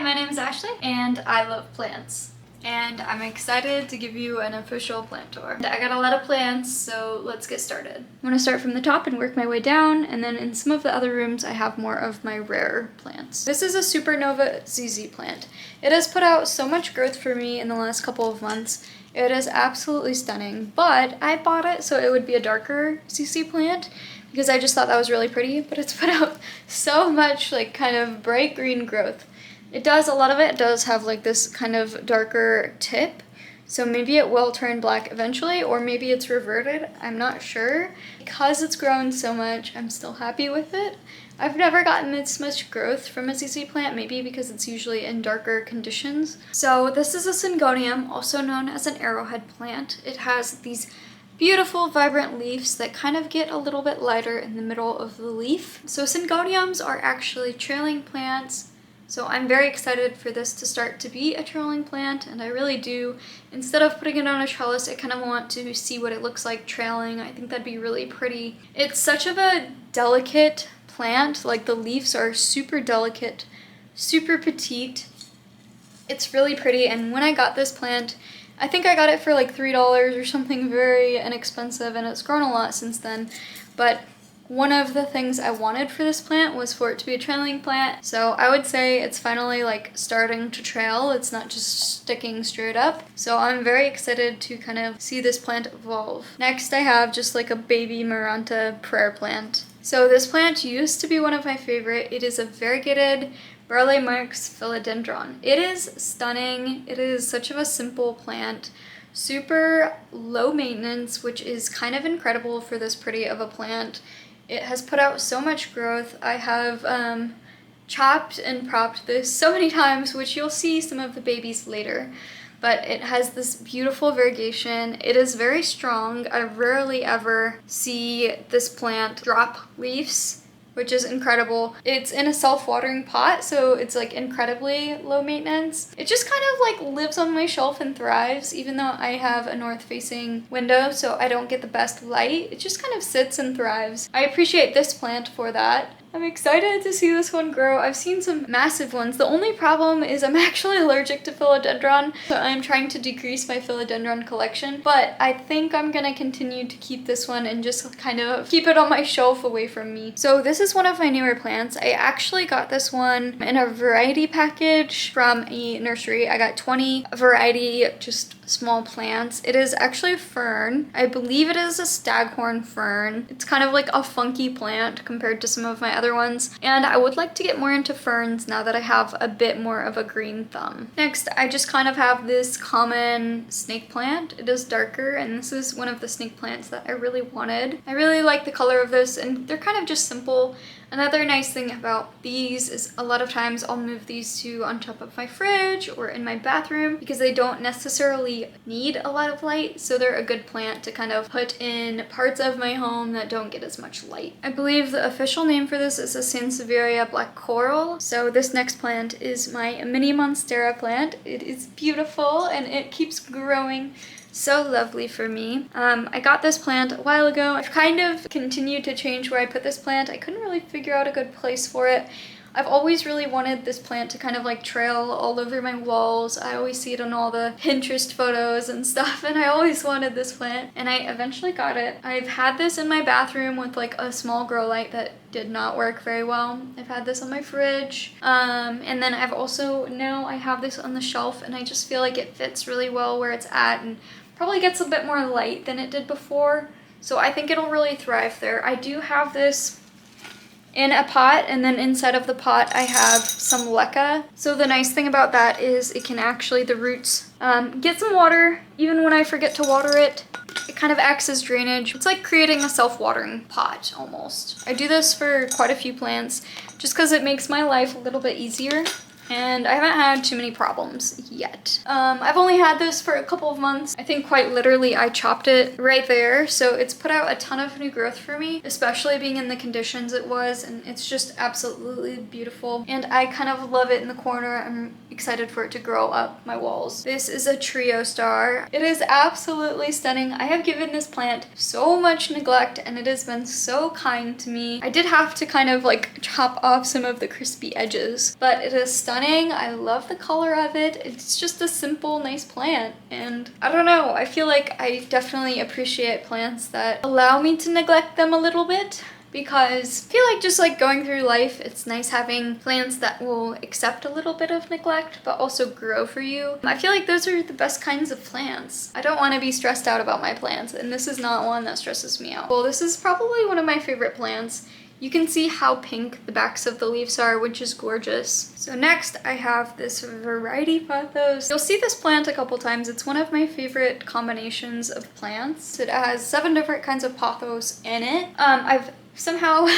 my name is Ashley and I love plants. And I'm excited to give you an official plant tour. I got a lot of plants, so let's get started. I'm gonna start from the top and work my way down, and then in some of the other rooms I have more of my rare plants. This is a supernova ZZ plant. It has put out so much growth for me in the last couple of months. It is absolutely stunning, but I bought it so it would be a darker ZZ plant because I just thought that was really pretty, but it's put out so much like kind of bright green growth. It does, a lot of it does have like this kind of darker tip, so maybe it will turn black eventually, or maybe it's reverted, I'm not sure. Because it's grown so much, I'm still happy with it. I've never gotten this much growth from a ZZ plant, maybe because it's usually in darker conditions. So this is a syngonium, also known as an arrowhead plant. It has these beautiful vibrant leaves that kind of get a little bit lighter in the middle of the leaf. So syngoniums are actually trailing plants. So I'm very excited for this to start to be a trailing plant, and I really do. Instead of putting it on a trellis, I kind of want to see what it looks like trailing. I think that'd be really pretty. It's such of a delicate plant, like the leaves are super delicate, super petite. It's really pretty, and when I got this plant, I think I got it for like $3 or something very inexpensive, and it's grown a lot since then. But one of the things I wanted for this plant was for it to be a trailing plant, so I would say it's finally like starting to trail. It's not just sticking straight up, so I'm very excited to kind of see this plant evolve. Next I have just like a baby Maranta prayer plant. So this plant used to be one of my favorite. It is a variegated Burle Marx philodendron. It is stunning. It is such of a simple plant. Super low maintenance, which is kind of incredible for this pretty of a plant. It has put out so much growth. I have chopped and propped this so many times, which you'll see some of the babies later. But it has this beautiful variegation. It is very strong. I rarely ever see this plant drop leaves, which is incredible. It's in a self-watering pot, so it's like incredibly low maintenance. It just kind of like lives on my shelf and thrives, even though I have a north-facing window, so I don't get the best light. It just kind of sits and thrives. I appreciate this plant for that. I'm excited to see this one grow. I've seen some massive ones. The only problem is I'm actually allergic to philodendron, so I'm trying to decrease my philodendron collection, but I think I'm gonna continue to keep this one and just kind of keep it on my shelf away from me. So this is one of my newer plants. I actually got this one in a variety package from a nursery. I got 20 variety, just small plants. It is actually a fern. I believe it is a staghorn fern. It's kind of like a funky plant compared to some of my other ones, and I would like to get more into ferns now that I have a bit more of a green thumb. Next, I just kind of have this common snake plant. It is darker, and this is one of the snake plants that I really wanted. I really like the color of this, and they're kind of just simple. Another nice thing about these is a lot of times I'll move these to on top of my fridge or in my bathroom because they don't necessarily need a lot of light, so they're a good plant to kind of put in parts of my home that don't get as much light. I believe the official name for this is a Sansevieria black coral. So this next plant is my mini monstera plant. It is beautiful and it keeps growing. So lovely for me. I got this plant a while ago. I've kind of continued to change where I put this plant. I couldn't really figure out a good place for it. I've always really wanted this plant to kind of like trail all over my walls. I always see it on all the Pinterest photos and stuff, and I always wanted this plant, and I eventually got it. I've had this in my bathroom with like a small grow light that did not work very well. I've had this on my fridge, and then I've also, now I have this on the shelf, and I just feel like it fits really well where it's at and probably gets a bit more light than it did before. So I think it'll really thrive there. I do have this in a pot, and then inside of the pot I have some leca. So the nice thing about that is it can actually, the roots get some water even when I forget to water it. It kind of acts as drainage. It's like creating a self-watering pot almost. I do this for quite a few plants just because it makes my life a little bit easier. and I haven't had too many problems yet. I've only had this for a couple of months. I think quite literally I chopped it right there, so it's put out a ton of new growth for me, especially being in the conditions it was, and it's just absolutely beautiful. And I kind of love it in the corner. I'm excited for it to grow up my walls. This is a trio star. It is absolutely stunning. I have given this plant so much neglect and it has been so kind to me. I did have to kind of like chop off some of the crispy edges, but it is stunning. stunning. I love the color of it. It's just a simple, nice plant. And I don't know, I feel like I definitely appreciate plants that allow me to neglect them a little bit, because I feel like just like going through life, it's nice having plants that will accept a little bit of neglect but also grow for you. I feel like those are the best kinds of plants. I don't want to be stressed out about my plants, and this is not one that stresses me out. Well, this is probably one of my favorite plants. You can see how pink the backs of the leaves are, which is gorgeous. So next I have this variety pathos. You'll see this plant a couple times. It's one of my favorite combinations of plants. It has 7 different kinds of pathos in it. I've somehow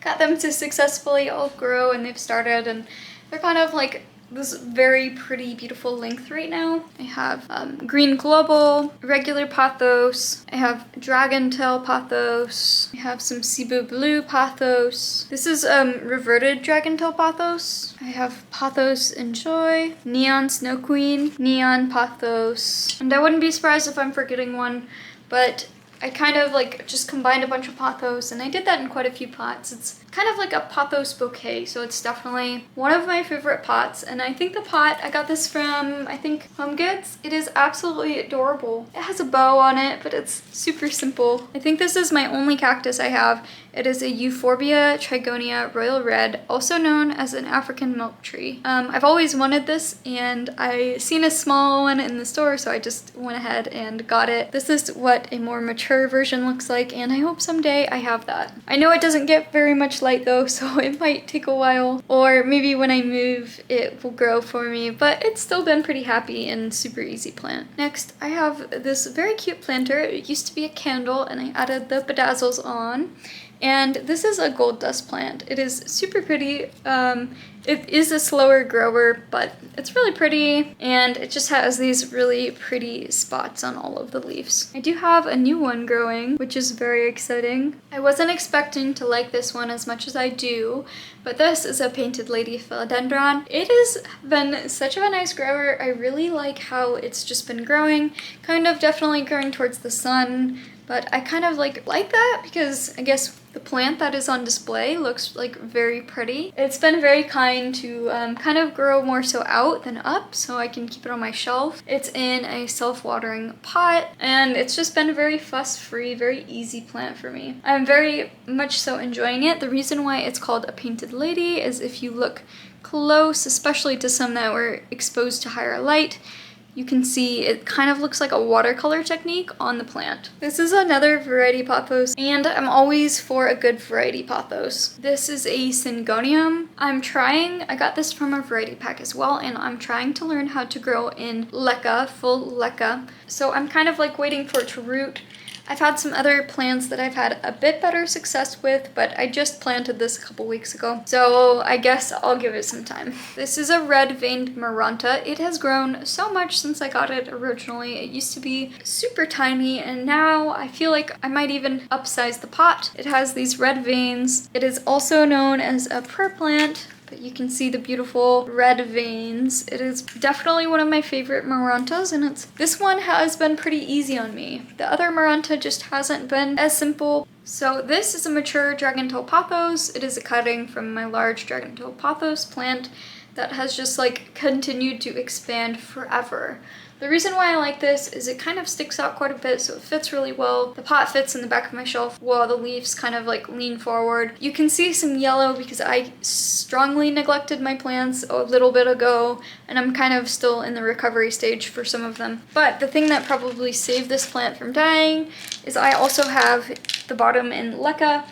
got them to successfully all grow, and they've started, and they're kind of like this very pretty, beautiful length right now. I have green global, regular pathos, I have dragon tail pathos, I have some Cebu blue pathos. This is reverted dragon tail pathos. I have pathos enjoy, neon snow queen, neon pathos, and I wouldn't be surprised if I'm forgetting one, but I kind of like just combined a bunch of pathos, and I did that in quite a few pots. It's kind of like a pathos bouquet, so it's definitely one of my favorite pots. And I think the pot, I got this from, I think, Home Goods. It is absolutely adorable. It has a bow on it, but it's super simple. I think this is my only cactus I have. It is a Euphorbia trigonia royal red, also known as an African milk tree. I've always wanted this, and I seen a small one in the store, so I just went ahead and got it. This is what a more mature version looks like, and I hope someday I have that. I know it doesn't get very much light though, so it might take a while, or maybe when I move it will grow for me, but it's still been pretty happy and super easy plant. Next, I have this very cute planter. It used to be a candle, and I added the bedazzles on. And this is a gold dust plant. It is super pretty. It is a slower grower, but it's really pretty, and it just has these really pretty spots on all of the leaves. I do have a new one growing, which is very exciting. I wasn't expecting to like this one as much as I do, but this is a painted lady philodendron. It has been such a nice grower. I really like how it's just been growing, kind of definitely growing towards the sun. But I kind of like that because I guess the plant that is on display looks like very pretty. It's been very kind to kind of grow more so out than up, so I can keep it on my shelf. It's in a self-watering pot, and it's just been a very fuss-free, very easy plant for me. I'm very much so enjoying it. The reason why it's called a painted lady is if you look close, especially to some that were exposed to higher light, you can see it kind of looks like a watercolor technique on the plant. This is another variety pothos, and I'm always for a good variety pothos. This is a syngonium. I got this from a variety pack as well, and I'm trying to learn how to grow in leca, full leca. So I'm kind of like waiting for it to root. I've had some other plants that I've had a bit better success with, but I just planted this a couple weeks ago, so I guess I'll give it some time. This is a red-veined maranta. It has grown so much since I got it originally. It used to be super tiny, and now I feel like I might even upsize the pot. It has these red veins. It is also known as a prayer plant, but you can see the beautiful red veins. It is definitely one of my favorite marantas, and this one has been pretty easy on me. The other maranta just hasn't been as simple. So this is a mature dragon tail pothos. It is a cutting from my large dragon tail pothos plant that has just like continued to expand forever. The reason why I like this is it kind of sticks out quite a bit, so it fits really well. The pot fits in the back of my shelf while the leaves kind of like lean forward. You can see some yellow because I strongly neglected my plants a little bit ago, and I'm kind of still in the recovery stage for some of them. But the thing that probably saved this plant from dying is I also have the bottom in leca.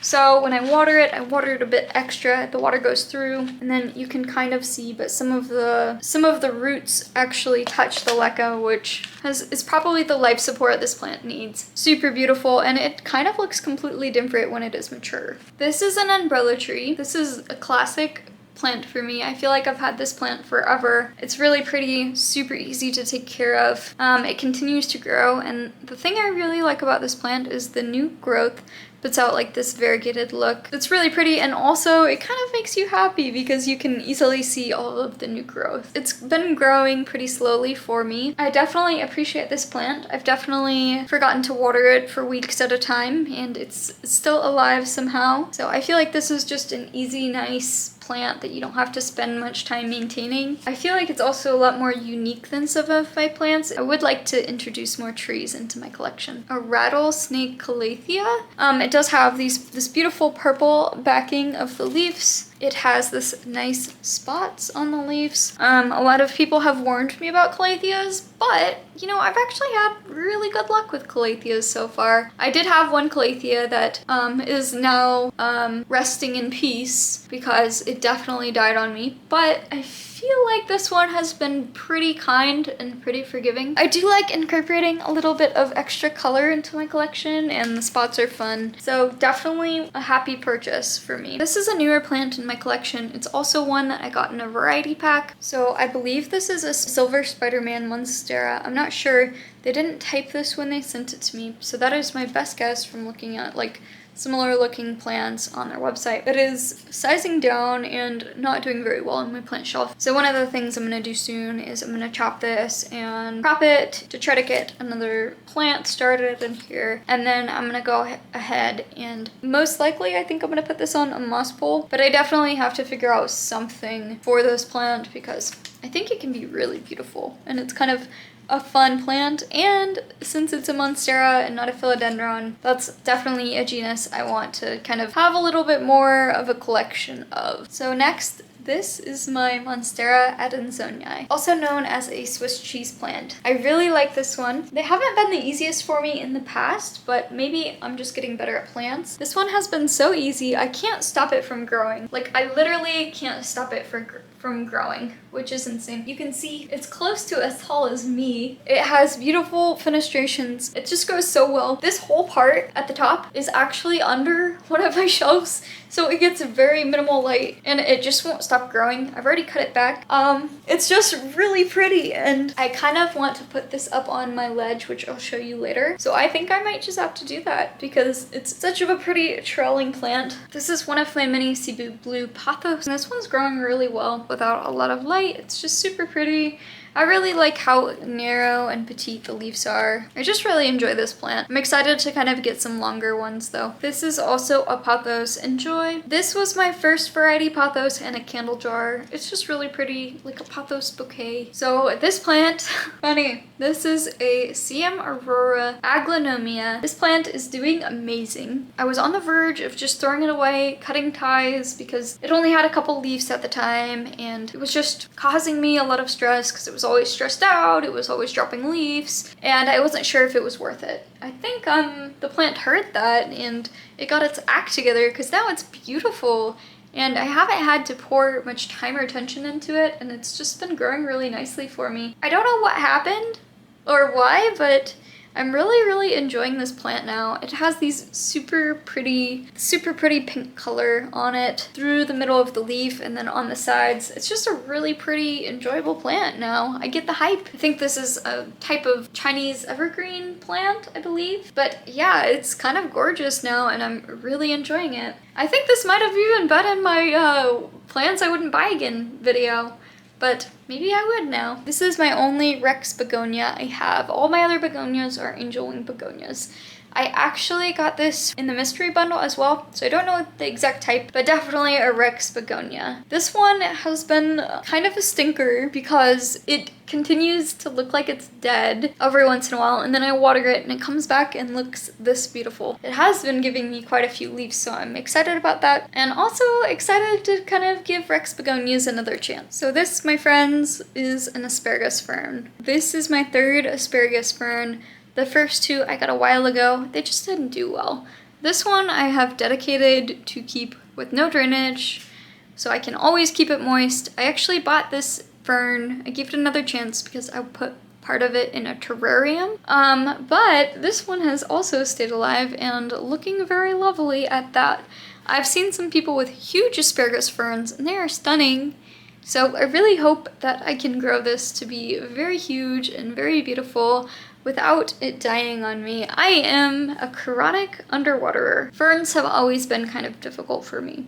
So when I water it a bit extra. The water goes through, and then you can kind of see, but some of the roots actually touch the leca, which is probably the life support this plant needs. Super beautiful, and it kind of looks completely different when it is mature. This is an umbrella tree. This is a classic plant for me. I feel like I've had this plant forever. It's really pretty, super easy to take care of. It continues to grow, and the thing I really like about this plant is the new growth puts out like this variegated look. It's really pretty, and also it kind of makes you happy because you can easily see all of the new growth. It's been growing pretty slowly for me. I definitely appreciate this plant. I've definitely forgotten to water it for weeks at a time, and it's still alive somehow. So I feel like this is just an easy, nice plant that you don't have to spend much time maintaining. I feel like it's also a lot more unique than some of my plants. I would like to introduce more trees into my collection. A rattlesnake calathea. It does have this beautiful purple backing of the leaves. It has this nice spots on the leaves. A lot of people have warned me about calatheas, but you know, I've actually had really good luck with calatheas so far. I did have one calathea that is now resting in peace because it definitely died on me, but I feel like this one has been pretty kind and pretty forgiving. I do like incorporating a little bit of extra color into my collection, and the spots are fun. So definitely a happy purchase for me. This is a newer plant in my collection. It's also one that I got in a variety pack. So I believe this is a silver Spider-Man monstera. I'm not sure. They didn't type this when they sent it to me. So that is my best guess from looking at like similar looking plants on their website. It is sizing down and not doing very well on my plant shelf. So one of the things I'm gonna do soon is I'm gonna chop this and crop it to try to get another plant started in here. And then I'm gonna go ahead and most likely I think I'm gonna put this on a moss pole, but I definitely have to figure out something for this plant because I think it can be really beautiful and it's kind of a fun plant, and since it's a monstera and not a philodendron, that's definitely a genus I want to kind of have a little bit more of a collection of. So next, this is my Monstera adansonii, also known as a Swiss cheese plant. I really like this one. They haven't been the easiest for me in the past, but maybe I'm just getting better at plants. This one has been so easy, I can't stop it from growing. Like, I literally can't stop it from growing, which is insane. You can see it's close to as tall as me. It has beautiful fenestrations. It just goes so well. This whole part at the top is actually under one of my shelves, so it gets very minimal light and it just won't stop growing. I've already cut it back. It's just really pretty, and I kind of want to put this up on my ledge, which I'll show you later. So I think I might just have to do that because it's such of a pretty trailing plant. This is one of my mini Cebu blue pathos, and this one's growing really well without a lot of light. It's just super pretty. I really like how narrow and petite the leaves are. I just really enjoy this plant. I'm excited to kind of get some longer ones though. This is also a pothos enjoy. This was my first variety pothos in a candle jar. It's just really pretty, like a pothos bouquet. So this plant, funny, this is a CM Aurora aglanomia. This plant is doing amazing. I was on the verge of just throwing it away, cutting ties, because it only had a couple leaves at the time and it was just causing me a lot of stress because it was always stressed out, it was always dropping leaves, and I wasn't sure if it was worth it. I think the plant heard that and it got its act together because now it's beautiful and I haven't had to pour much time or attention into it, and it's just been growing really nicely for me. I don't know what happened or why, but I'm really enjoying this plant now. It has these super pretty pink color on it through the middle of the leaf and then on the sides. It's just a really pretty, enjoyable plant now. I get the hype. I think this is a type of Chinese evergreen plant, I believe. But yeah, it's kind of gorgeous now and I'm really enjoying it. I think this might have even been in my plants I wouldn't buy again video, but maybe I would now. This is my only Rex begonia I have. All my other begonias are angel wing begonias. I actually got this in the mystery bundle as well, so I don't know the exact type, but definitely a Rex begonia. This one has been kind of a stinker because it continues to look like it's dead every once in a while, and then I water it and it comes back and looks this beautiful. It has been giving me quite a few leaves, so I'm excited about that, and also excited to kind of give Rex begonias another chance. So this, my friends, is an asparagus fern. This is my third asparagus fern. The first two I got a while ago. They just didn't do well. This one I have dedicated to keep with no drainage, so I can always keep it moist. I actually bought this fern. I gave it another chance because I put part of it in a terrarium. But this one has also stayed alive and looking very lovely at that. I've seen some people with huge asparagus ferns and they are stunning. So I really hope that I can grow this to be very huge and very beautiful without it dying on me. I am a chronic underwaterer. Ferns have always been kind of difficult for me.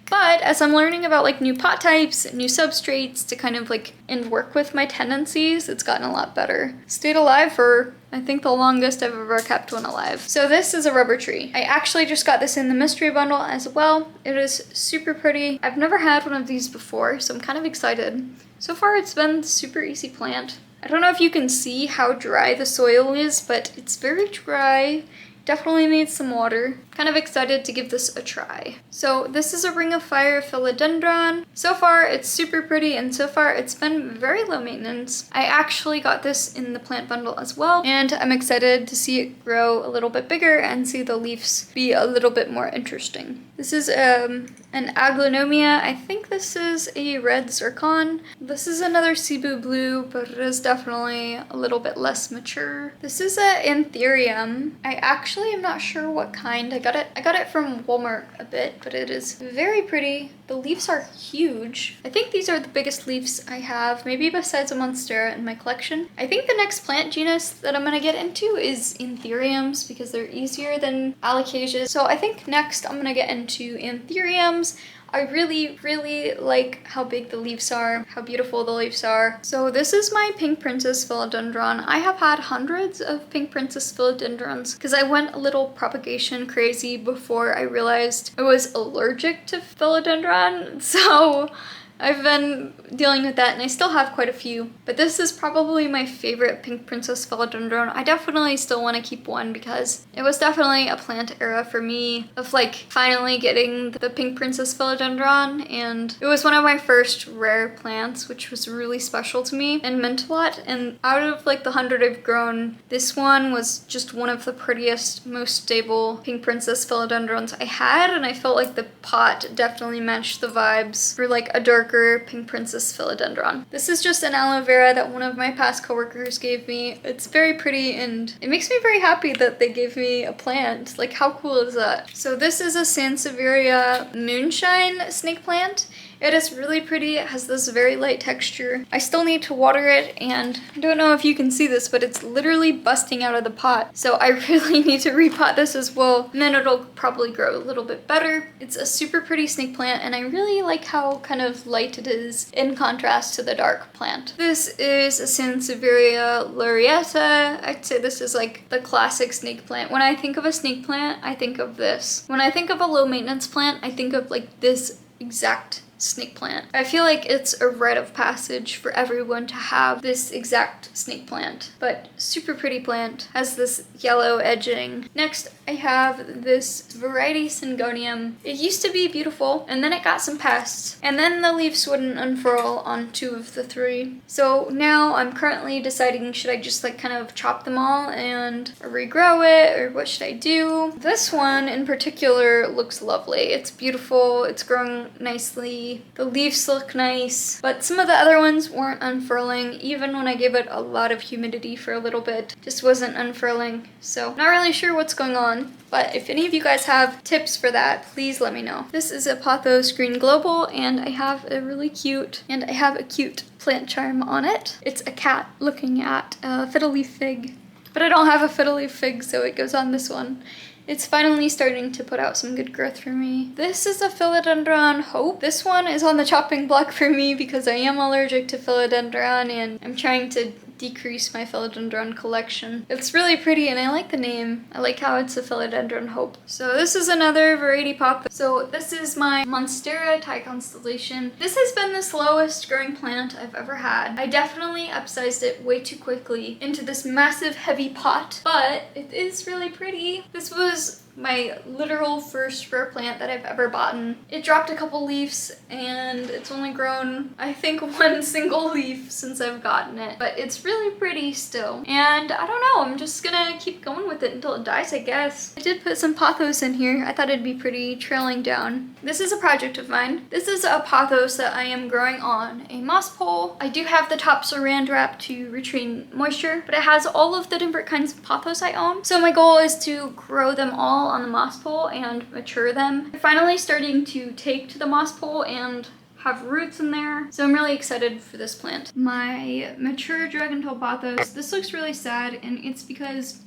But as I'm learning about like new pot types, new substrates to kind of like and work with my tendencies, it's gotten a lot better. Stayed alive for I think the longest I've ever kept one alive. So this is a rubber tree. I actually just got this in the mystery bundle as well. It is super pretty. I've never had one of these before, so I'm kind of excited. So far it's been super easy plant. I don't know if you can see how dry the soil is, but it's very dry. Definitely needs some water. Kind of excited to give this a try. So this is a ring of fire philodendron. So far it's super pretty, and so far it's been very low maintenance. I actually got this in the plant bundle as well, and I'm excited to see it grow a little bit bigger and see the leaves be a little bit more interesting. This is an aglaonomia. I think this is a red zircon. This is another cebu blue, but it is definitely a little bit less mature. This is an anthurium. I actually am not sure what kind. I got it from Walmart a bit, but it is very pretty. The leaves are huge. I think these are the biggest leaves I have, maybe besides a monstera in my collection. I think the next plant genus that I'm gonna get into is anthuriums because they're easier than alocasias. So I think next I'm gonna get into anthuriums. I really, really like how big the leaves are, how beautiful the leaves are. So this is my pink princess philodendron. I have had hundreds of pink princess philodendrons because I went a little propagation crazy before I realized I was allergic to philodendron. So I've been dealing with that, and I still have quite a few, but this is probably my favorite pink princess philodendron. I definitely still want to keep one because it was definitely a plant era for me of like finally getting the pink princess philodendron, and it was one of my first rare plants, which was really special to me and meant a lot. And out of like the 100 I've grown, this one was just one of the prettiest, most stable pink princess philodendrons I had, and I felt like the pot definitely matched the vibes for like a darker pink princess philodendron. This is just an aloe vera that one of my past coworkers gave me. It's very pretty, and it makes me very happy that they gave me a plant. Like, how cool is that? So this is a Sansevieria moonshine snake plant. It is really pretty. It has this very light texture. I still need to water it, and I don't know if you can see this, but it's literally busting out of the pot. So I really need to repot this as well, and then it'll probably grow a little bit better. It's a super pretty snake plant, and I really like how kind of light it is in contrast to the dark plant. This is a Sansevieria lariata. I'd say this is like the classic snake plant. When I think of a snake plant, I think of this. When I think of a low maintenance plant, I think of like this exact snake plant. I feel like it's a rite of passage for everyone to have this exact snake plant, but super pretty plant, has this yellow edging. Next, I have this variety Syngonium. It used to be beautiful, and then it got some pests, and then the leaves wouldn't unfurl on 2 of the 3. So now I'm currently deciding, should I just like kind of chop them all and regrow it, or what should I do? This one in particular looks lovely. It's beautiful, it's growing nicely. The leaves look nice, but some of the other ones weren't unfurling. Even when I gave it a lot of humidity for a little bit, just wasn't unfurling. So not really sure what's going on, but if any of you guys have tips for that, please let me know. This is a Pathos Green Global, and I have a cute plant charm on it. It's a cat looking at a fiddle leaf fig, but I don't have a fiddle leaf fig, so it goes on this one. It's finally starting to put out some good growth for me. This is a philodendron Hope. This one is on the chopping block for me because I am allergic to philodendron, and I'm trying to decrease my philodendron collection. It's really pretty, and I like the name. I like how it's a philodendron Hope. So this is another variety pop. So this is my monstera Thai constellation. This has been the slowest growing plant I've ever had. I definitely upsized it way too quickly into this massive heavy pot, but it is really pretty. This was my literal first rare plant that I've ever bought. It dropped a couple leaves, and it's only grown, I think, 1 single leaf since I've gotten it, but it's really pretty still. And I don't know, I'm just gonna keep going with it until it dies, I guess. I did put some pathos in here. I thought it'd be pretty trailing down. This is a project of mine. This is a pathos that I am growing on a moss pole. I do have the top saran wrap to retain moisture, but it has all of the different kinds of pathos I own. So my goal is to grow them all on the moss pole and mature them. They're finally starting to take to the moss pole and have roots in there, so I'm really excited for this plant. My mature dragontail pathos, this looks really sad, and it's because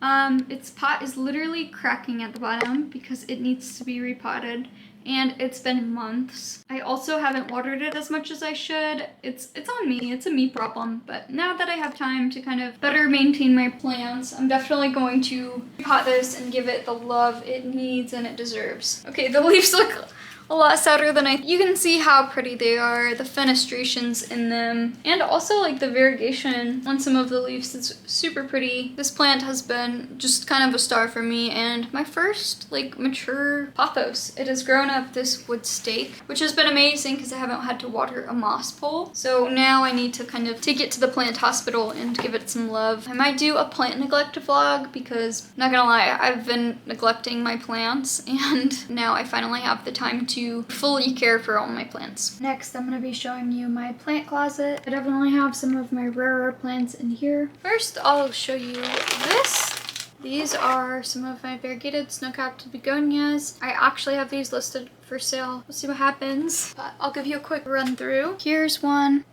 its pot is literally cracking at the bottom because it needs to be repotted, and it's been months. I also haven't watered it as much as I should. It's on me, it's a me problem, but now that I have time to kind of better maintain my plants, I'm definitely going to pot this and give it the love it needs and it deserves. Okay, the leaves look a lot sadder than you can see how pretty they are, the fenestrations in them, and also like the variegation on some of the leaves is super pretty. This plant has been just kind of a star for me and my first like mature pathos. It has grown up this wood stake, which has been amazing because I haven't had to water a moss pole. So now I need to kind of take it to the plant hospital and give it some love. I might do a plant neglect vlog because, not gonna lie, I've been neglecting my plants and now I finally have the time to fully care for all my plants. Next, I'm going to be showing you my plant closet. I definitely have some of my rarer plants in here. First, I'll show you this. These are some of my variegated snow-capped begonias. I actually have these listed for sale. We'll see what happens, but I'll give you a quick run through. Here's one.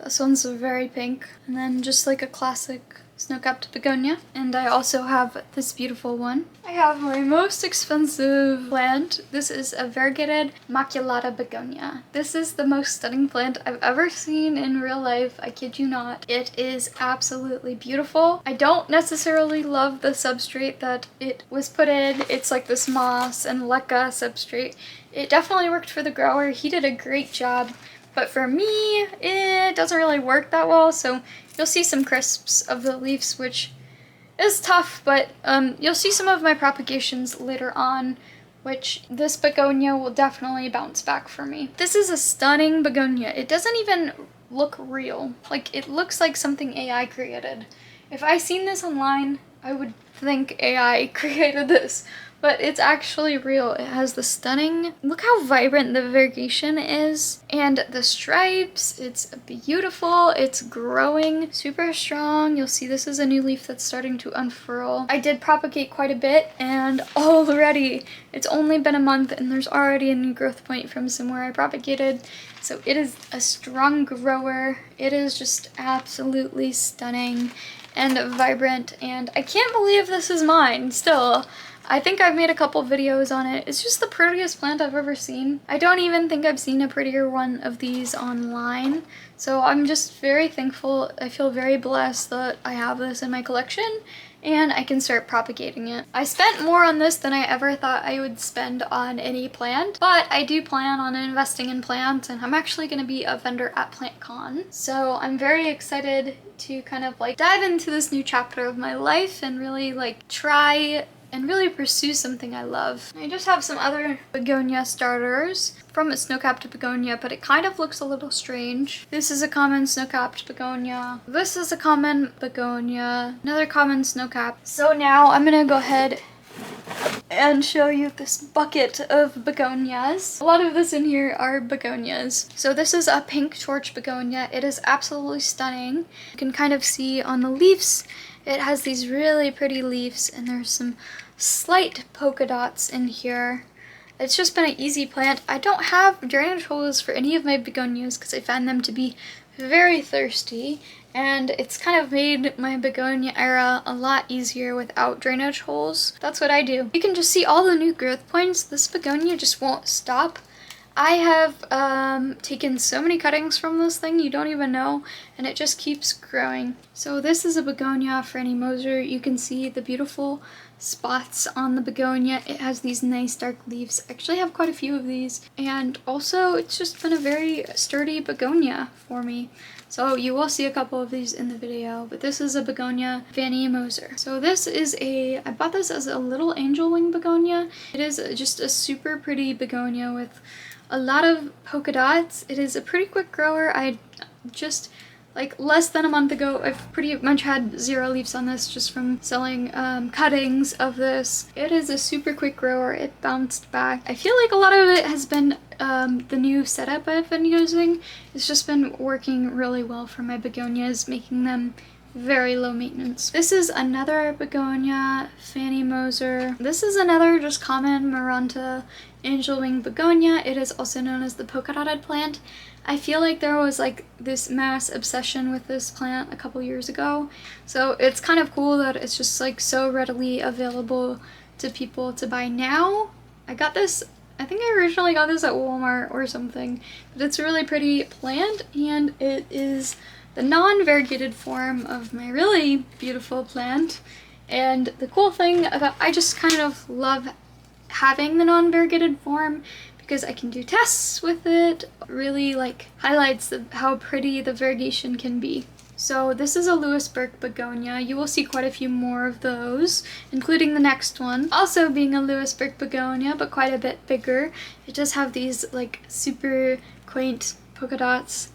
This one's very pink, and then just like a classic snow-capped begonia. And I also have this beautiful one. I have my most expensive plant. This is a variegated maculata begonia. This is the most stunning plant I've ever seen in real life. I kid you not. It is absolutely beautiful. I don't necessarily love the substrate that it was put in. It's like this moss and leca substrate. It definitely worked for the grower. He did a great job. But for me, it doesn't really work that well, so you'll see some crisps of the leaves, which is tough, but you'll see some of my propagations later on, which this begonia will definitely bounce back for me. This is a stunning begonia. It doesn't even look real. Like, it looks like something AI created. If I seen this online, I would think AI created this. But it's actually real. It has the stunning, look how vibrant the variegation is, and the stripes. It's beautiful. It's growing super strong. You'll see this is a new leaf that's starting to unfurl. I did propagate quite a bit, and already it's only been a month and there's already a new growth point from somewhere I propagated. So it is a strong grower. It is just absolutely stunning and vibrant, and I can't believe this is mine still. I think I've made a couple videos on it. It's just the prettiest plant I've ever seen. I don't even think I've seen a prettier one of these online. So I'm just very thankful. I feel very blessed that I have this in my collection and I can start propagating it. I spent more on this than I ever thought I would spend on any plant, but I do plan on investing in plants, and I'm actually going to be a vendor at PlantCon. So I'm very excited to kind of like dive into this new chapter of my life and really like try and really pursue something I love. I just have some other begonia starters from a snow-capped begonia, but it kind of looks a little strange. This is a common snow-capped begonia. This is a common begonia. Another common snow-capped. So now I'm gonna go ahead and show you this bucket of begonias. A lot of this in here are begonias. So this is a pink torch begonia. It is absolutely stunning. You can kind of see on the leaves, it has these really pretty leaves, and there's some slight polka dots in here. It's just been an easy plant. I don't have drainage holes for any of my begonias because I find them to be very thirsty, and it's kind of made my begonia era a lot easier without drainage holes. That's what I do. You can just see all the new growth points. This begonia just won't stop. I have taken so many cuttings from this thing, you don't even know, and it just keeps growing. So this is a begonia Franny Moser. You can see the beautiful spots on the begonia. It has these nice dark leaves. I actually have quite a few of these, and also it's just been a very sturdy begonia for me. So you will see a couple of these in the video, but this is a begonia Franny Moser. So this is I bought this as a little angel wing begonia. It is just a super pretty begonia with a lot of polka dots. It is a pretty quick grower. I just, like less than a month ago, I've pretty much had 0 leaves on this just from selling cuttings of this. It is a super quick grower. It bounced back. I feel like a lot of it has been the new setup I've been using. It's just been working really well for my begonias, making them very low maintenance. This is another begonia Franny Moser. This is another just common Maranta angel wing begonia. It is also known as the polka dotted plant. I feel like there was like this mass obsession with this plant a couple years ago, so it's kind of cool that it's just like so readily available to people to buy now. I got this, I think I originally got this at Walmart or something, but it's a really pretty plant, and it is the non-variegated form of my really beautiful plant. And the cool thing about, I just kind of love having the non-variegated form because I can do tests with it. It really like highlights how pretty the variegation can be. So this is a Lewisburg begonia. You will see quite a few more of those, including the next one. Also being a Lewisburg begonia, but quite a bit bigger. It does have these like super quaint polka dots,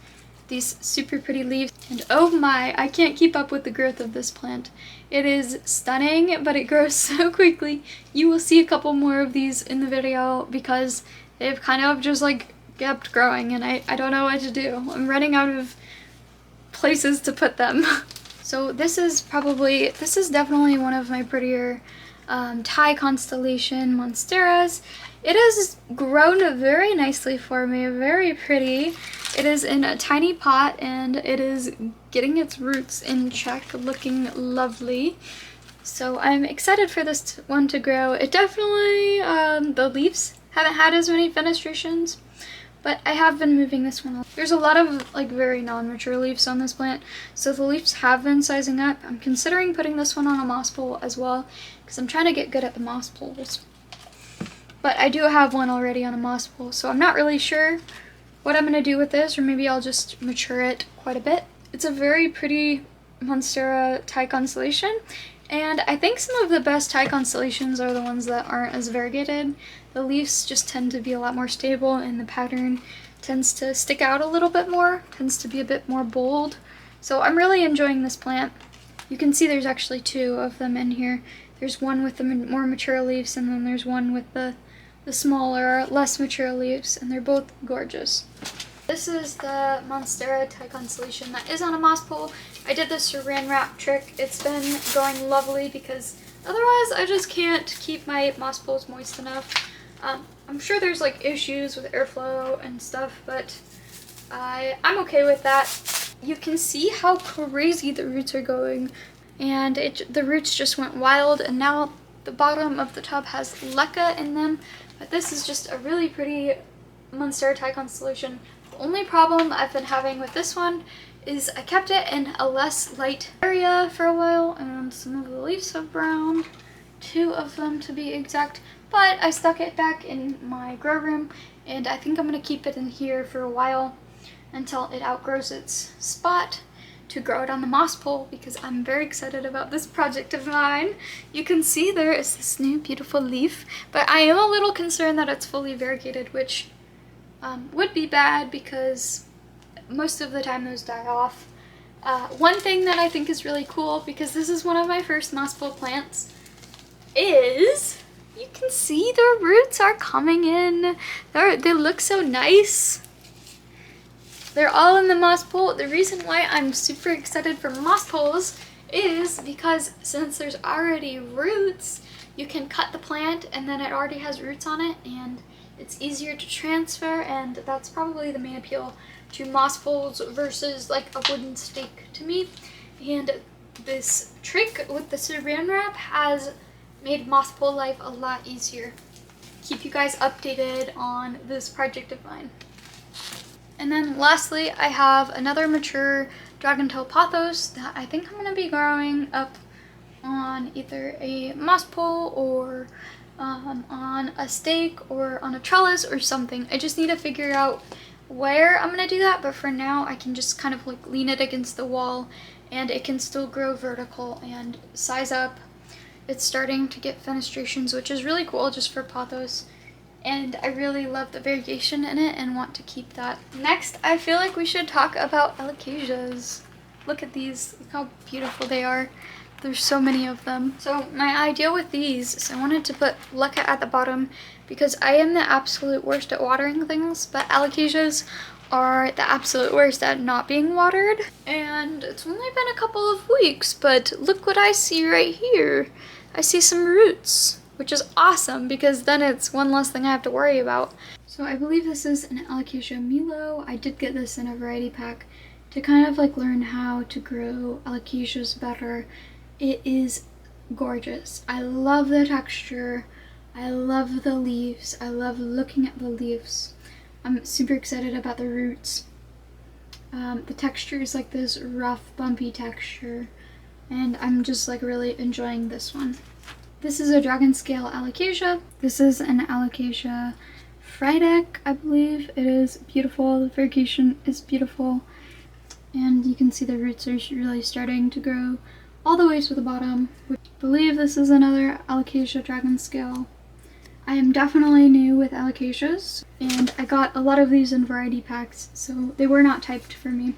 these super pretty leaves. And oh my, I can't keep up with the growth of this plant. It is stunning, but it grows so quickly. You will see a couple more of these in the video because they've kind of just like kept growing, and I don't know what to do. I'm running out of places to put them. So this is definitely one of my prettier Thai constellation monsteras. It has grown very nicely for me, very pretty. It is in a tiny pot and it is getting its roots in check, looking lovely. So I'm excited for this one to grow. It definitely, the leaves haven't had as many fenestrations, but I have been moving this one. There's a lot of like very non-mature leaves on this plant, so the leaves have been sizing up. I'm considering putting this one on a moss pole as well, because I'm trying to get good at the moss poles. But I do have one already on a moss pole, so I'm not really sure what I'm going to do with this, or maybe I'll just mature it quite a bit. It's a very pretty monstera Thai constellation, and I think some of the best Thai constellations are the ones that aren't as variegated. The leaves just tend to be a lot more stable, and the pattern tends to stick out a little bit more, tends to be a bit more bold. So I'm really enjoying this plant. You can see there's actually two of them in here. There's one with the more mature leaves, and then there's one with the smaller, less mature leaves, and they're both gorgeous. This is the monstera Thai constellation that is on a moss pole. I did the saran wrap trick. It's been going lovely because otherwise I just can't keep my moss poles moist enough. I'm sure there's like issues with airflow and stuff, but I'm okay with that. You can see how crazy the roots are going, and the roots just went wild, and now the bottom of the tub has leca in them. But this is just a really pretty monstera Thai constellation. The only problem I've been having with this one is I kept it in a less light area for a while, and some of the leaves have browned, 2 of them to be exact. But I stuck it back in my grow room, and I think I'm going to keep it in here for a while until it outgrows its spot to grow it on the moss pole, because I'm very excited about this project of mine. You can see there is this new beautiful leaf, but I am a little concerned that it's fully variegated, which would be bad because most of the time those die off. One thing that I think is really cool, because this is one of my first moss pole plants, is you can see the roots are coming in. They look so nice. They're all in the moss pole. The reason why I'm super excited for moss poles is because since there's already roots, you can cut the plant and then it already has roots on it, and it's easier to transfer, and that's probably the main appeal to moss poles versus like a wooden stake to me. And this trick with the saran wrap has made moss pole life a lot easier. Keep you guys updated on this project of mine. And then lastly, I have another mature dragontail pathos that I think I'm going to be growing up on either a moss pole or on a stake or on a trellis or something. I just need to figure out where I'm going to do that, but for now I can just kind of like lean it against the wall and it can still grow vertical and size up. It's starting to get fenestrations, which is really cool just for pathos. And I really love the variegation in it and want to keep that. Next, I feel like we should talk about alocasias. Look at these, look how beautiful they are. There's so many of them. So my idea with these is I wanted to put leca at the bottom because I am the absolute worst at watering things, but alocasias are the absolute worst at not being watered. And it's only been a couple of weeks, but look what I see right here. I see some roots, which is awesome because then it's one less thing I have to worry about. So I believe this is an alocasia Milo. I did get this in a variety pack to kind of like learn how to grow alocasias better. It is gorgeous. I love the texture. I love the leaves. I love looking at the leaves. I'm super excited about the roots. The texture is like this rough, bumpy texture, and I'm just like really enjoying this one. This is a dragon scale alocasia. This is an alocasia Frydek, I believe. It is beautiful. The variegation is beautiful, and you can see the roots are really starting to grow all the way to the bottom. I believe this is another alocasia dragon scale. I am definitely new with alocasias, and I got a lot of these in variety packs, so they were not typed for me.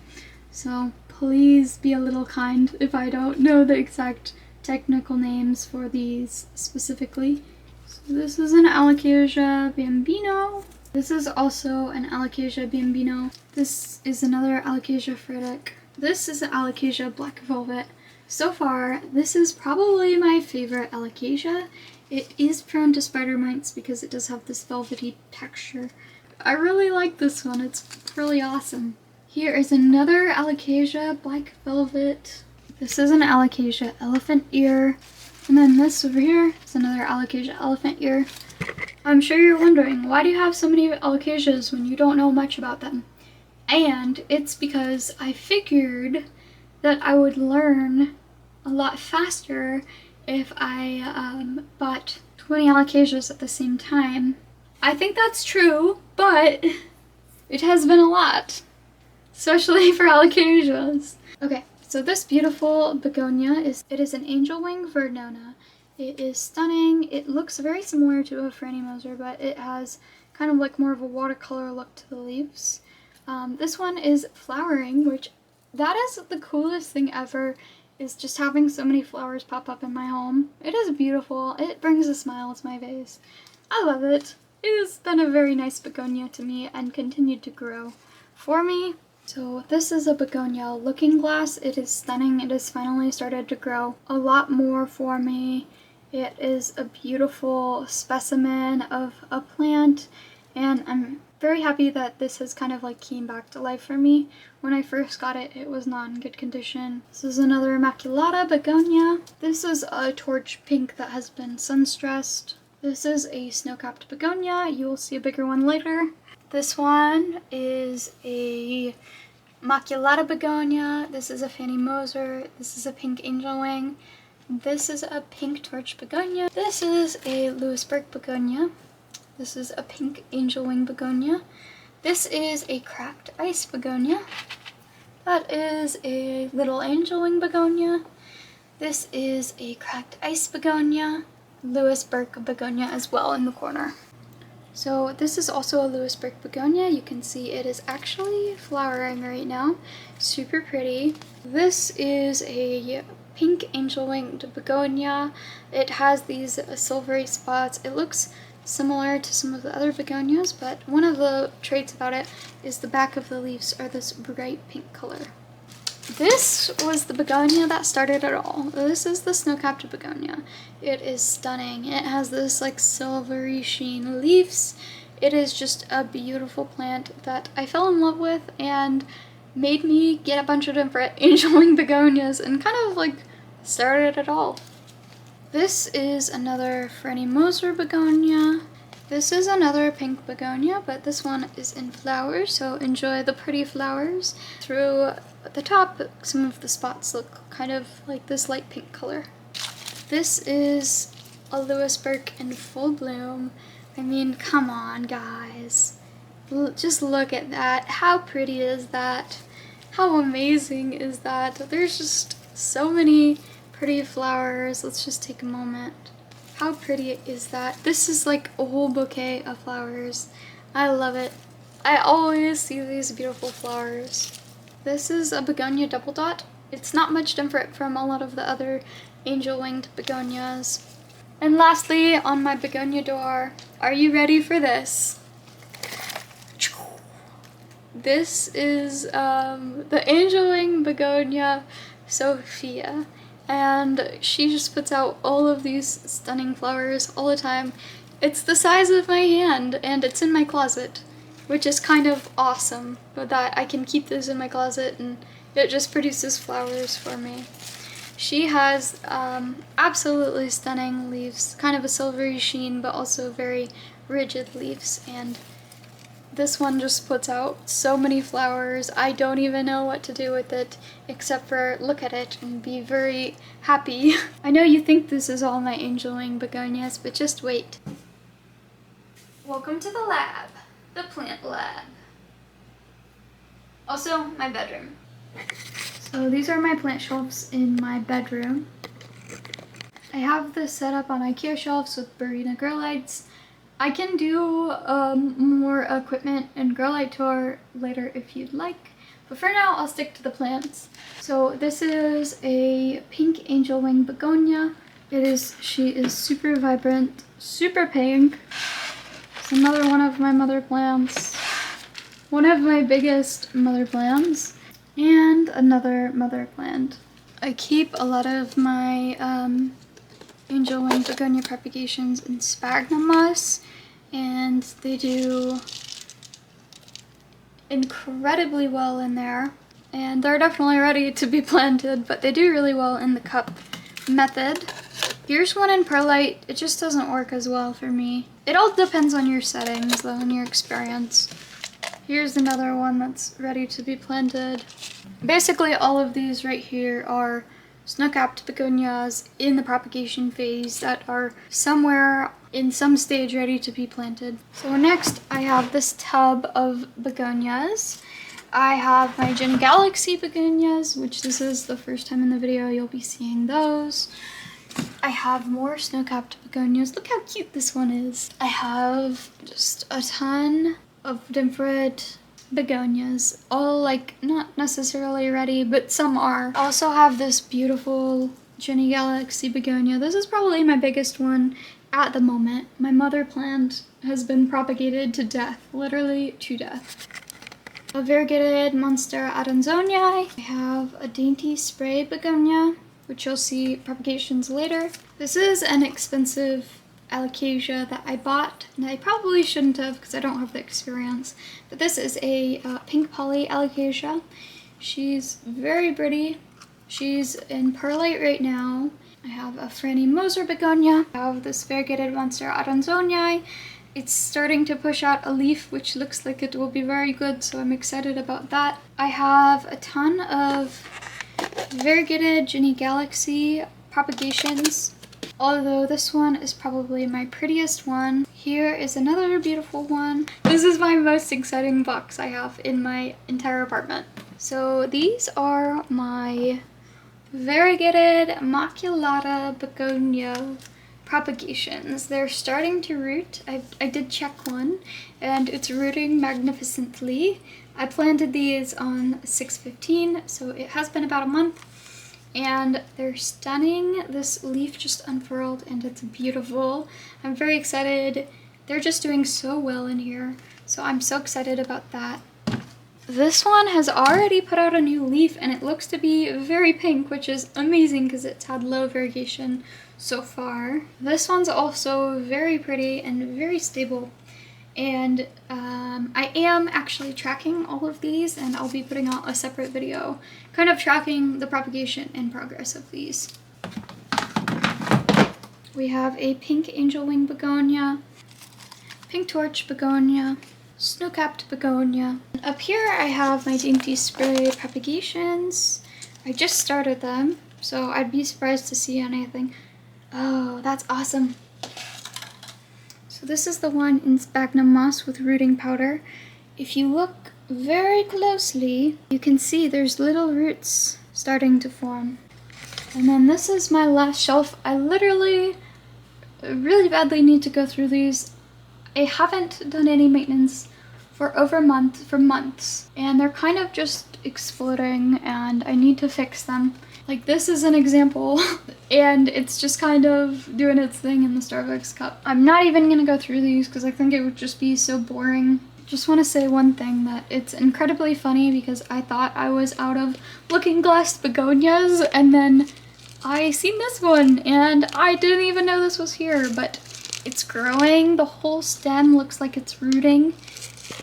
So please be a little kind if I don't know the exact technical names for these specifically. So this is an alocasia bambino. This is also an alocasia bambino. This is another alocasia Frydek. This is an alocasia black velvet. So far, this is probably my favorite alocasia. It is prone to spider mites because it does have this velvety texture. I really like this one. It's really awesome. Here is another alocasia black velvet. This is an alocasia elephant ear. And then this over here is another alocasia elephant ear. I'm sure you're wondering, why do you have so many alocasias when you don't know much about them? And it's because I figured that I would learn a lot faster if I bought 20 alocasias at the same time. I think that's true, but it has been a lot, especially for alocasias. Okay, so this beautiful begonia is an angel wing verdona. It is stunning. It looks very similar to a Franny Moser, but it has kind of like more of a watercolor look to the leaves. This one is flowering, which that is the coolest thing ever, is just having so many flowers pop up in my home. It is beautiful. It brings a smile to my face. I love it. It has been a very nice begonia to me and continued to grow for me. So this is a begonia looking glass. It is stunning. It has finally started to grow a lot more for me. It is a beautiful specimen of a plant, and I'm very happy that this has kind of like came back to life for me. When I first got it, it was not in good condition. This is another Immaculata begonia. This is a torch pink that has been sun-stressed. This is a snow-capped begonia. You will see a bigger one later. This one is a Immaculata begonia. This is a Franny Moser. This is a pink angel wing. This is a pink torch begonia. This is a Louisburg begonia. This is a pink angel wing begonia. This is a cracked ice begonia. That is a little angel wing begonia. This is a cracked ice begonia. Louisburg begonia as well in the corner. So this is also a Louisburg begonia. You can see it is actually flowering right now. Super pretty. This is a pink angel winged begonia. It has these silvery spots. It looks similar to some of the other begonias, but one of the traits about it is the back of the leaves are this bright pink color. This was the begonia that started it all. This is the snow-capped begonia. It is stunning. It has this like silvery sheen leaves. It is just a beautiful plant that I fell in love with and made me get a bunch of different angel wing begonias and kind of like started it all. This is another Franny Moser begonia. This is another pink begonia, but this one is in flowers, so enjoy the pretty flowers. Through the top, some of the spots look kind of like this light pink color. This is a Louisburg in full bloom. I mean, come on, guys. Just look at that. How pretty is that? How amazing is that? There's just so many pretty flowers. Let's just take a moment. How pretty is that? This is like a whole bouquet of flowers. I love it. I always see these beautiful flowers. This is a begonia double dot. It's not much different from a lot of the other angel winged begonias. And lastly, on my begonia door, are you ready for this? This is the angel wing begonia Sophia. And she just puts out all of these stunning flowers all the time. It's the size of my hand, and it's in my closet, which is kind of awesome, but that I can keep this in my closet and it just produces flowers for me. She has absolutely stunning leaves, kind of a silvery sheen, but also very rigid leaves, and this one just puts out so many flowers. I don't even know what to do with it except for look at it and be very happy. I know you think this is all my angel wing begonias, but just wait. Welcome to the lab, the plant lab. Also, my bedroom. So these are my plant shelves in my bedroom. I have this set up on IKEA shelves with Barina grow lights. I can do more equipment and grow light tour later if you'd like, but for now I'll stick to the plants. So this is a pink angel wing begonia. She is super vibrant, super pink. It's another one of my mother plants. One of my biggest mother plants. And another mother plant. I keep a lot of my angel wing begonia propagations in sphagnum moss, and they do incredibly well in there. And they're definitely ready to be planted, but they do really well in the cup method. Here's one in perlite. It just doesn't work as well for me. It all depends on your settings though and your experience. Here's another one that's ready to be planted. Basically all of these right here are snow-capped begonias in the propagation phase that are somewhere in some stage ready to be planted. So next I have this tub of begonias. I have my Jenny Galaxy begonias, which this is the first time in the video you'll be seeing those. I have more snow-capped begonias. Look how cute this one is. I have just a ton of different begonias, all like not necessarily ready, but some are. I also have this beautiful Jenny Galaxy begonia. This is probably my biggest one at the moment. My mother plant has been propagated to death, literally to death. A variegated monstera Adansonii. I have a dainty spray begonia, which you'll see propagations later. This is an expensive alocasia that I bought, and I probably shouldn't have because I don't have the experience, but this is a pink poly alocasia. She's very pretty. She's in perlite right now. I have a Franny Moser begonia. I have this variegated monstera Adansonii. It's starting to push out a leaf, which looks like it will be very good, so I'm excited about that. I have a ton of variegated Jenny Galaxy propagations, although this one is probably my prettiest one. Here is another beautiful one. This is my most exciting box I have in my entire apartment. So these are my variegated maculata begonia propagations. They're starting to root. I did check one, and it's rooting magnificently. I planted these on 6/15, so it has been about a month. And they're stunning. This leaf just unfurled and it's beautiful. I'm very excited. They're just doing so well in here, so I'm so excited about that. This one has already put out a new leaf and it looks to be very pink, which is amazing because it's had low variegation so far. This one's also very pretty and very stable. And I am actually tracking all of these, and I'll be putting out a separate video kind of tracking the propagation and progress of these. We have a pink angel wing begonia, pink torch begonia, snow-capped begonia. Up here I have my dainty spray propagations. I just started them, so I'd be surprised to see anything. Oh, that's awesome. So this is the one in sphagnum moss with rooting powder. If you look very closely, you can see there's little roots starting to form. And then this is my last shelf. I literally really badly need to go through these. I haven't done any maintenance for months, and they're kind of just exploding and I need to fix them. Like this is an example, and it's just kind of doing its thing in the Starbucks cup. I'm not even gonna go through these because I think it would just be so boring. Just want to say one thing, that it's incredibly funny because I thought I was out of looking glass begonias, and then I seen this one and I didn't even know this was here, but it's growing. The whole stem looks like it's rooting.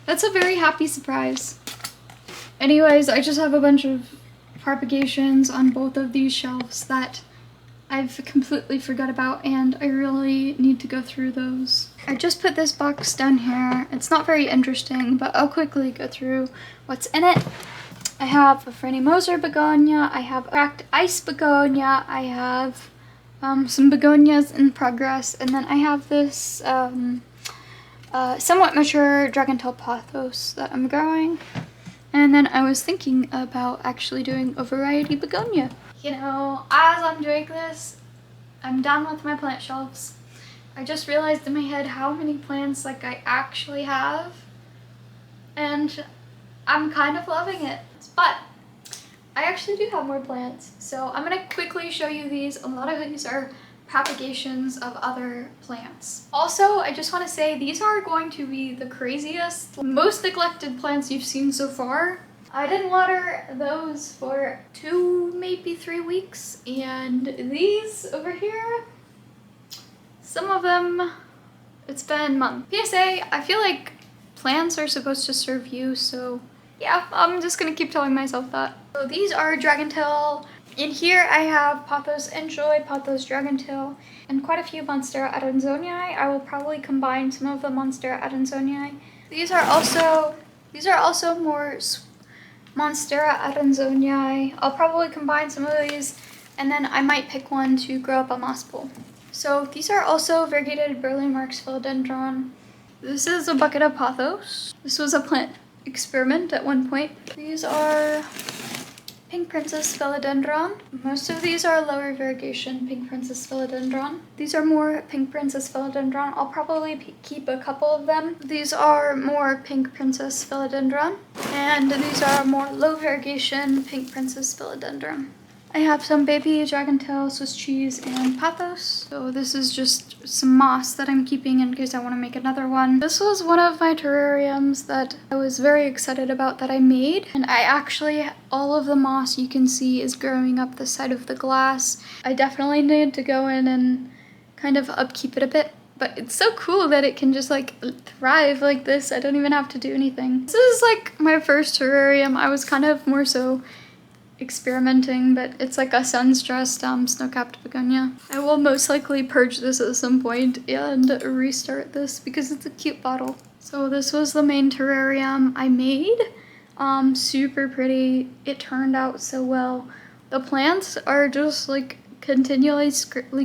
That's a very happy surprise. Anyways, I just have a bunch of propagations on both of these shelves that I've completely forgot about, and I really need to go through those. I just put this box down here. It's not very interesting, but I'll quickly go through what's in it. I have a Franny Moser begonia, I have a cracked ice begonia, I have some begonias in progress, and then I have this somewhat mature dragontail pathos that I'm growing. And then I was thinking about actually doing a variety begonia. You know, as I'm doing this, I'm done with my plant shelves. I just realized in my head how many plants like I actually have, and I'm kind of loving it. But I actually do have more plants, so I'm gonna quickly show you these. A lot of these are propagations of other plants. Also, I just want to say these are going to be the craziest, most neglected plants you've seen so far. I didn't water those for 2, maybe 3 weeks, and these over here, some of them, it's been months. PSA, I feel like plants are supposed to serve you, so yeah, I'm just gonna keep telling myself that. So these are dragontail. In here I have Pathos Enjoy, Pathos Dragontail, and quite a few Monstera adansonii. I will probably combine some of the Monstera adansonii. These are also more Monstera adansonii. I'll probably combine some of these, and then I might pick one to grow up a moss pool. So these are also variegated Burley Marks philodendron. This is a bucket of Pathos. This was a plant experiment at one point. These are Pink Princess philodendron. Most of these are lower variegation Pink Princess philodendron. These are more Pink Princess philodendron. I'll probably keep a couple of them. These are more Pink Princess philodendron, and these are more low variegation Pink Princess philodendron. I have some baby dragontail, Swiss cheese, and Pathos. So this is just some moss that I'm keeping in case I want to make another one. This was one of my terrariums that I was very excited about that I made. And I actually, all of the moss you can see is growing up the side of the glass. I definitely need to go in and kind of upkeep it a bit. But it's so cool that it can just like thrive like this. I don't even have to do anything. This is like my first terrarium. I was kind of more so experimenting, but it's like a sun-stressed snow-capped begonia. I will most likely purge this at some point and restart this because it's a cute bottle. So this was the main terrarium I made. Super pretty. It turned out so well. The plants are just like continually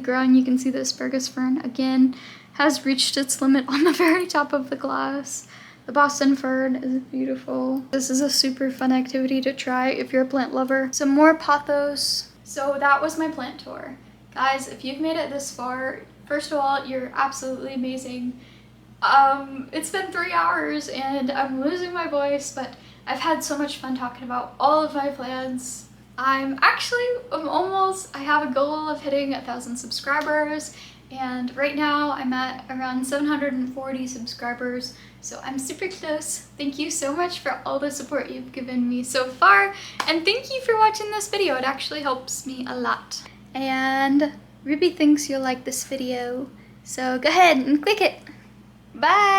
growing. You can see the asparagus fern again has reached its limit on the very top of the glass. The Boston fern is beautiful. This is a super fun activity to try if you're a plant lover. Some more Pathos. So that was my plant tour. Guys, if you've made it this far, first of all, you're absolutely amazing. It's been 3 hours and I'm losing my voice, but I've had so much fun talking about all of my plants. I have a goal of hitting 1,000 subscribers, and right now I'm at around 740 subscribers, so I'm super close. Thank you so much for all the support you've given me so far, and thank you for watching this video. It actually helps me a lot. And Ruby thinks you'll like this video, so go ahead and click it. Bye!